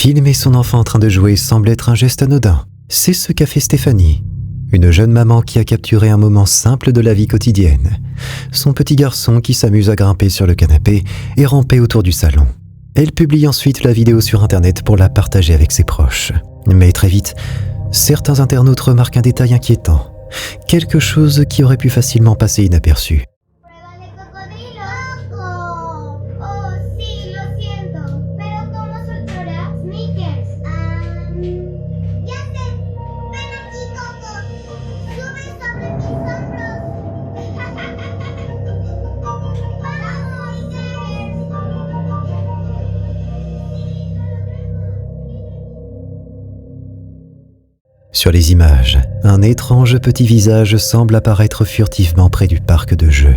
Filmer son enfant en train de jouer semble être un geste anodin. C'est ce qu'a fait Stéphanie, une jeune maman qui a capturé un moment simple de la vie quotidienne. Son petit garçon qui s'amuse à grimper sur le canapé et ramper autour du salon. Elle publie ensuite la vidéo sur internet pour la partager avec ses proches. Mais très vite, certains internautes remarquent un détail inquiétant. Quelque chose qui aurait pu facilement passer inaperçu. Sur les images, un étrange petit visage semble apparaître furtivement près du parc de jeux,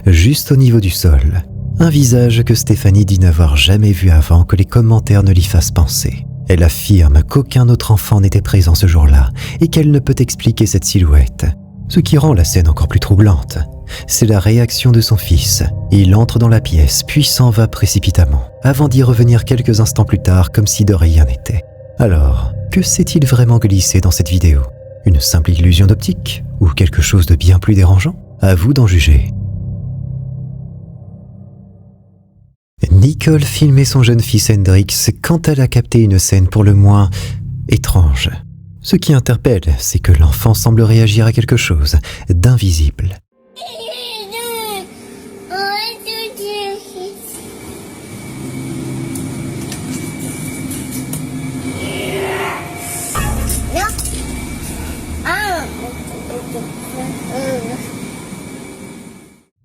juste au niveau du sol. Un visage que Stéphanie dit n'avoir jamais vu avant que les commentaires ne l'y fassent penser. Elle affirme qu'aucun autre enfant n'était présent ce jour-là et qu'elle ne peut expliquer cette silhouette. Ce qui rend la scène encore plus troublante, c'est la réaction de son fils. Il entre dans la pièce, puis s'en va précipitamment, avant d'y revenir quelques instants plus tard comme si de rien n'était. Alors, que s'est-il vraiment glissé dans cette vidéo? Une simple illusion d'optique ou quelque chose de bien plus dérangeant? À vous d'en juger. Nicole filmait son jeune fils Hendrix quand elle a capté une scène pour le moins étrange. Ce qui interpelle, c'est que l'enfant semble réagir à quelque chose d'invisible.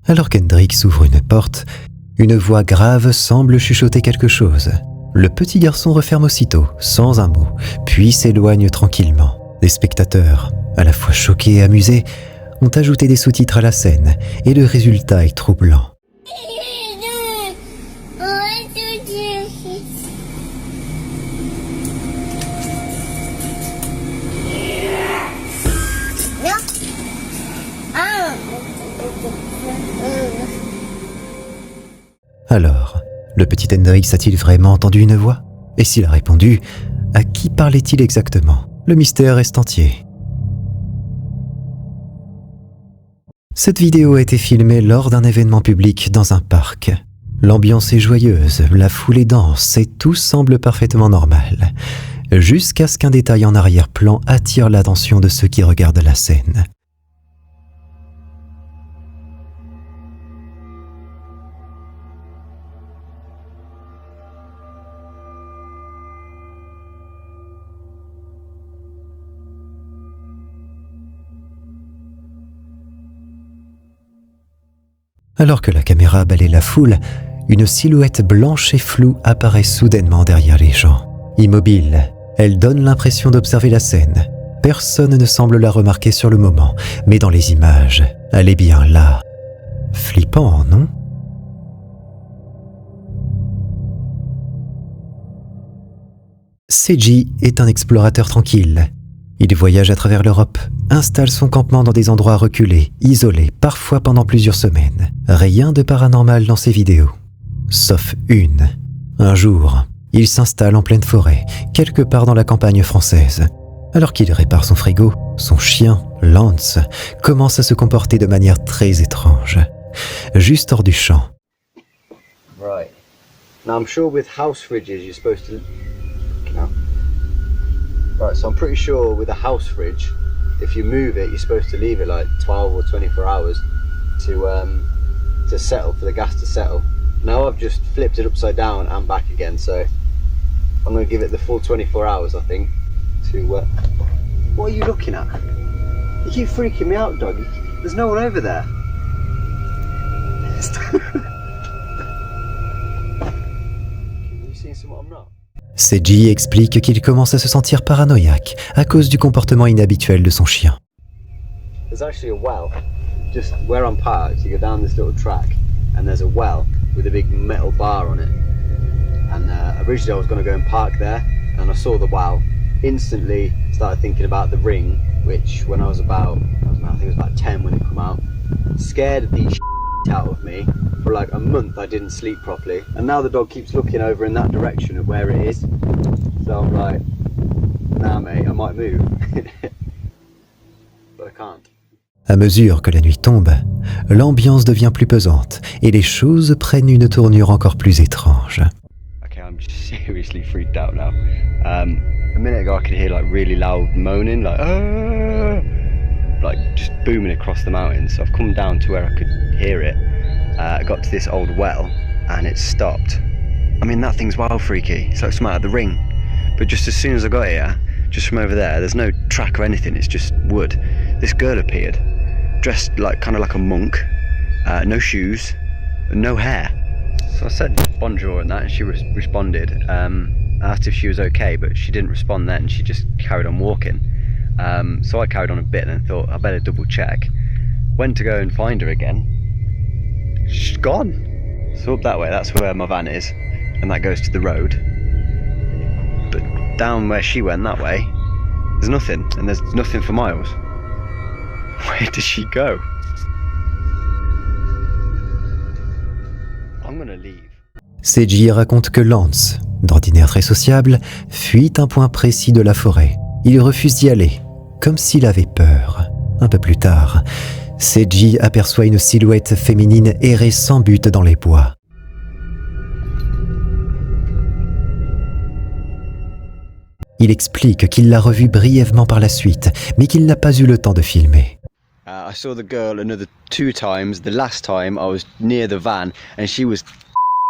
Alors qu'Hendrix ouvre une porte, une voix grave semble chuchoter quelque chose. Le petit garçon referme aussitôt, sans un mot, puis s'éloigne tranquillement. Les spectateurs, à la fois choqués et amusés, ont ajouté des sous-titres à la scène, et le résultat est troublant. Alors, le petit Hendrix a-t-il vraiment entendu une voix? Et s'il a répondu, à qui parlait-il exactement? Le mystère reste entier. Cette vidéo a été filmée lors d'un événement public dans un parc. L'ambiance est joyeuse, la foule est dense et tout semble parfaitement normal, jusqu'à ce qu'un détail en arrière-plan attire l'attention de ceux qui regardent la scène. Alors que la caméra balaie la foule, une silhouette blanche et floue apparaît soudainement derrière les gens. Immobile, elle donne l'impression d'observer la scène. Personne ne semble la remarquer sur le moment, mais dans les images, elle est bien là. Flippant, non? Seiji est un explorateur tranquille. Il voyage à travers l'Europe, installe son campement dans des endroits reculés, isolés, parfois pendant plusieurs semaines. Rien de paranormal dans ses vidéos. Sauf une. Un jour, il s'installe en pleine forêt, quelque part dans la campagne française. Alors qu'il répare son frigo, son chien, Lance, commence à se comporter de manière très étrange. Juste hors du champ. Right. Now I'm sure with house fridges you're supposed to... No. Right, so I'm pretty sure with a house fridge, if you move it, you're supposed to leave it like 12 or 24 hours to settle, for the gas to settle. Now I've just flipped it upside down and back again, so I'm going to give it the full 24 hours, I think, to... What are you looking at? You keep freaking me out, dog. There's no one over there. Are you seeing something I'm not? Seiji explique qu'il commence à se sentir paranoïaque à cause du comportement inhabituel de son chien. There's actually a well, just where I'm parked, you go down this little track and there's a well with a big metal bar on it. And originally I was going to go and park there and I saw the well, instantly started thinking about the ring, which when I think it was about 10 when it came out, scared the out of me. For like a month I didn't sleep properly, and now the dog keeps looking over in that direction of where it is. So I'm like, nah mate, I might move. But I can't. À mesure que la nuit tombe, l'ambiance devient plus pesante et les choses prennent une tournure encore plus étrange. Okay, I'm seriously freaked out now. A minute ago I could hear like really loud moaning, like just booming across the mountains. So I've come down to where I could hear it. I got to this old well and it stopped. I mean, that thing's wild freaky. It's like something out of The Ring. But just as soon as I got here, just from over there's no track or anything, it's just wood. This girl appeared, dressed like kind of like a monk, no shoes, no hair. So I said bonjour and that, and she responded. I asked if she was okay, but she didn't respond then. She just carried on walking. So I carried on a bit and thought I better double check. Went to go and find her again. She's gone. So up that way, that's where my van is, and that goes to the road. But down where she went that way, there's nothing, and there's nothing for miles. Where did she go? I'm gonna leave. Seiji raconte que Lance, d'ordinaire très sociable, fuit un point précis de la forêt. Il refuse d'y aller, comme s'il avait peur. Un peu plus tard, Seiji aperçoit une silhouette féminine errer sans but dans les bois. Il explique qu'il l'a revue brièvement par la suite, mais qu'il n'a pas eu le temps de filmer. I saw the girl another 2 times. The last time I was near the van and she was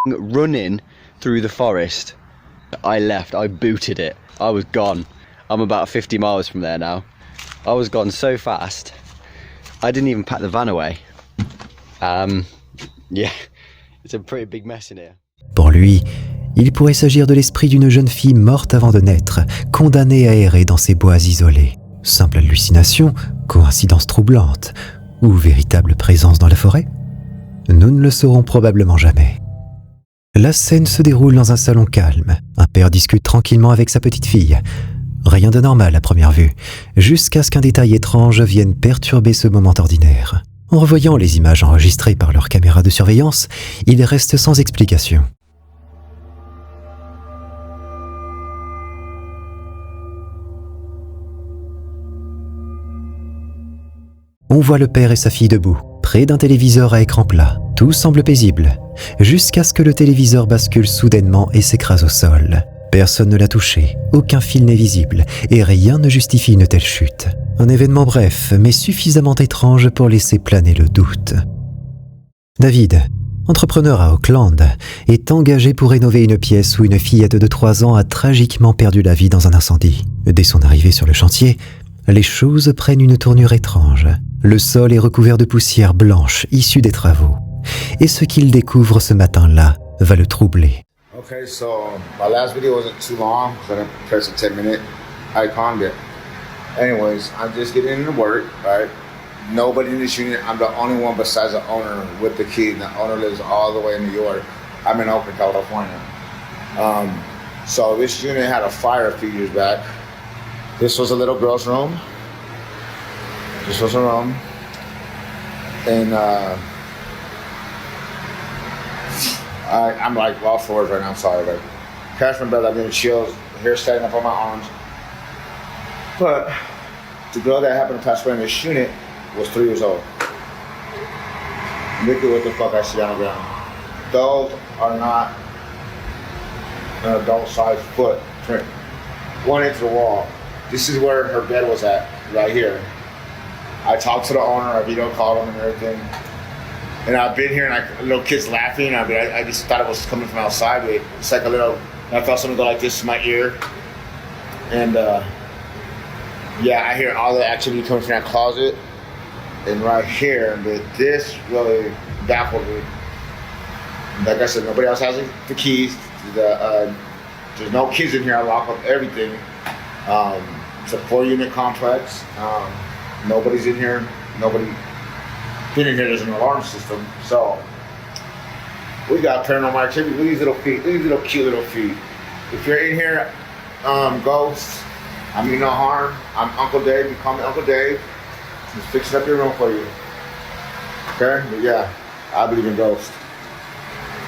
running through the forest. I left, I booted it. I was gone. I'm about 50 miles from there now. I was gone so fast. I didn't even pack the van away. Yeah, it's a pretty big mess in here. Pour lui, il pourrait s'agir de l'esprit d'une jeune fille morte avant de naître, condamnée à errer dans ces bois isolés. Simple hallucination, coïncidence troublante, ou véritable présence dans la forêt? Nous ne le saurons probablement jamais. La scène se déroule dans un salon calme. Un père discute tranquillement avec sa petite fille. Rien de normal à première vue, jusqu'à ce qu'un détail étrange vienne perturber ce moment ordinaire. En revoyant les images enregistrées par leur caméra de surveillance, il reste sans explication. On voit le père et sa fille debout, près d'un téléviseur à écran plat. Tout semble paisible, jusqu'à ce que le téléviseur bascule soudainement et s'écrase au sol. Personne ne l'a touché, aucun fil n'est visible, et rien ne justifie une telle chute. Un événement bref, mais suffisamment étrange pour laisser planer le doute. David, entrepreneur à Auckland, est engagé pour rénover une pièce où une fillette de 3 ans a tragiquement perdu la vie dans un incendie. Dès son arrivée sur le chantier, les choses prennent une tournure étrange. Le sol est recouvert de poussière blanche issue des travaux. Et ce qu'il découvre ce matin-là va le troubler. Okay, so my last video wasn't too long because I didn't press a 10-minute icon yet. Anyways, I'm just getting into work, right? Nobody in this unit, I'm the only one besides the owner with the key. The owner lives all the way in New York. I'm in Oakland, California. So this unit had a fire a few years back. This was a little girl's room. This was her room. And I'm like off for words right now, I'm sorry. Like, crash from bed, I'm getting chills, hair standing up on my arms. But the girl that happened to pass away in this unit was 3 years old. Look at what the fuck I see on the ground. Those are not an adult-sized footprint. 1 inch to the wall. This is where her bed was at, right here. I talked to the owner, I video called him and everything. And I've been here and little kids laughing. I just thought it was coming from outside. It's like a little, I felt something go like this in my ear. And yeah, I hear all the activity coming from that closet. And right here, but this really baffled me. Like I said, nobody else has the keys. There's no kids in here. I lock up everything. It's a 4-unit complex. Nobody's in here. Nobody been in here. There's an alarm system. So we got paranormal activity. Look at these little feet. Look at these little cute little feet. If you're in here, ghosts, I mean no harm. I'm Uncle Dave. You call me Uncle Dave. Just fixing up your room for you. Okay? But yeah, I believe in ghosts.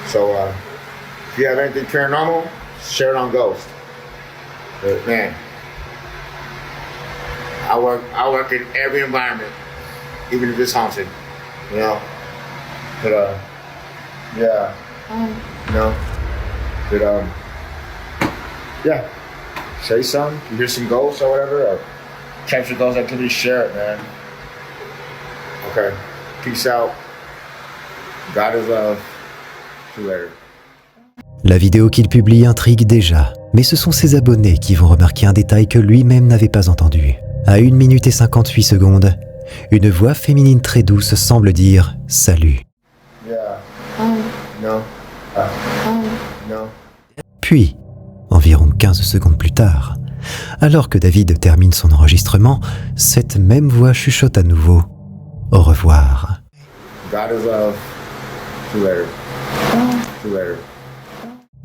So if you have anything paranormal, share it on Ghost. But man, I work in every environment, even if it's haunted, you know. But yeah, you know. But yeah, say something. You hear some ghosts or whatever, or capture those activities, share it, man. Okay, peace out. God is love. See you later. La vidéo qu'il publie intrigue déjà, mais ce sont ses abonnés qui vont remarquer un détail que lui-même n'avait pas entendu. À 1 minute et 58 secondes, une voix féminine très douce semble dire « Salut ». Puis, environ 15 secondes plus tard, alors que David termine son enregistrement, cette même voix chuchote à nouveau « Au revoir ». God is love. See you later. See you later.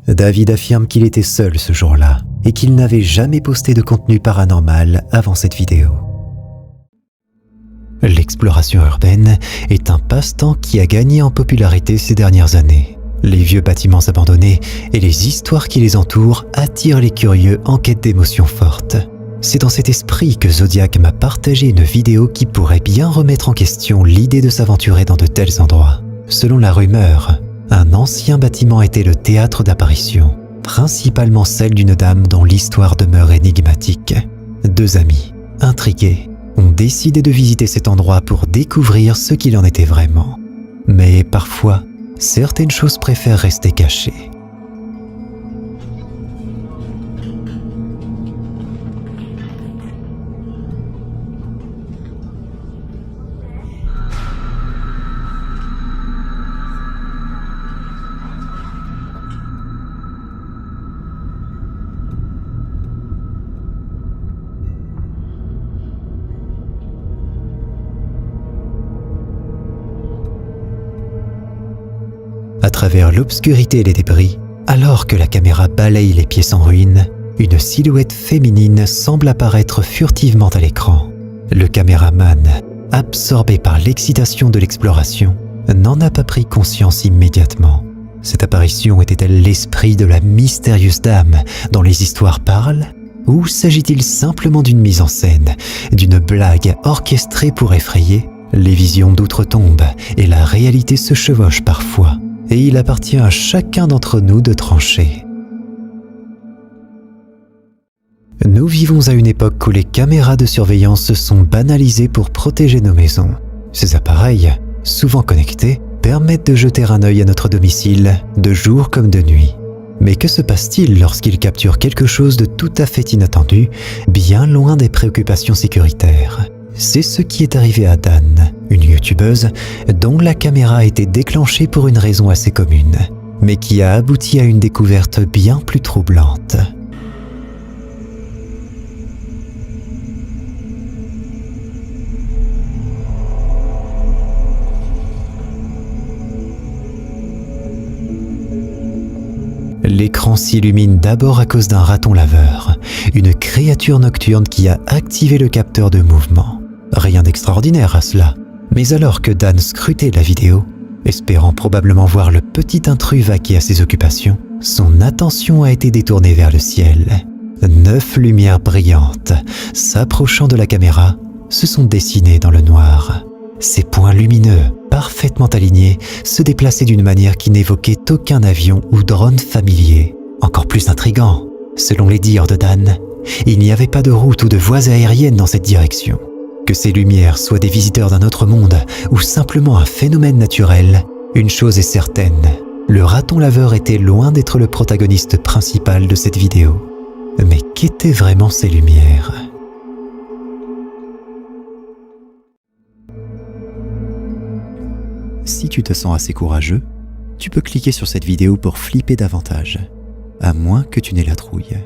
David affirme qu'il était seul ce jour-là et qu'il n'avait jamais posté de contenu paranormal avant cette vidéo. L'exploration urbaine est un passe-temps qui a gagné en popularité ces dernières années. Les vieux bâtiments abandonnés et les histoires qui les entourent attirent les curieux en quête d'émotions fortes. C'est dans cet esprit que Zodiac m'a partagé une vidéo qui pourrait bien remettre en question l'idée de s'aventurer dans de tels endroits. Selon la rumeur, un ancien bâtiment était le théâtre d'apparitions, principalement celle d'une dame dont l'histoire demeure énigmatique. 2 amis, intrigués, ont décidé de visiter cet endroit pour découvrir ce qu'il en était vraiment. Mais parfois, certaines choses préfèrent rester cachées. À travers l'obscurité et les débris, alors que la caméra balaye les pièces en ruine, une silhouette féminine semble apparaître furtivement à l'écran. Le caméraman, absorbé par l'excitation de l'exploration, n'en a pas pris conscience immédiatement. Cette apparition était-elle l'esprit de la mystérieuse dame dont les histoires parlent ? Ou s'agit-il simplement d'une mise en scène, d'une blague orchestrée pour effrayer ? Les visions d'outre-tombe et la réalité se chevauchent parfois. Et il appartient à chacun d'entre nous de trancher. Nous vivons à une époque où les caméras de surveillance se sont banalisées pour protéger nos maisons. Ces appareils, souvent connectés, permettent de jeter un œil à notre domicile, de jour comme de nuit. Mais que se passe-t-il lorsqu'ils capturent quelque chose de tout à fait inattendu, bien loin des préoccupations sécuritaires ? C'est ce qui est arrivé à Dan, une youtubeuse dont la caméra a été déclenchée pour une raison assez commune, mais qui a abouti à une découverte bien plus troublante. L'écran s'illumine d'abord à cause d'un raton laveur, une créature nocturne qui a activé le capteur de mouvement. Rien d'extraordinaire à cela, mais alors que Dan scrutait la vidéo, espérant probablement voir le petit intrus vaquer à ses occupations, son attention a été détournée vers le ciel. 9 lumières brillantes, s'approchant de la caméra, se sont dessinées dans le noir. Ces points lumineux, parfaitement alignés, se déplaçaient d'une manière qui n'évoquait aucun avion ou drone familier. Encore plus intriguant, selon les dires de Dan, il n'y avait pas de route ou de voies aériennes dans cette direction. Que ces lumières soient des visiteurs d'un autre monde ou simplement un phénomène naturel, une chose est certaine, le raton laveur était loin d'être le protagoniste principal de cette vidéo. Mais qu'étaient vraiment ces lumières ? Si tu te sens assez courageux, tu peux cliquer sur cette vidéo pour flipper davantage, à moins que tu n'aies la trouille.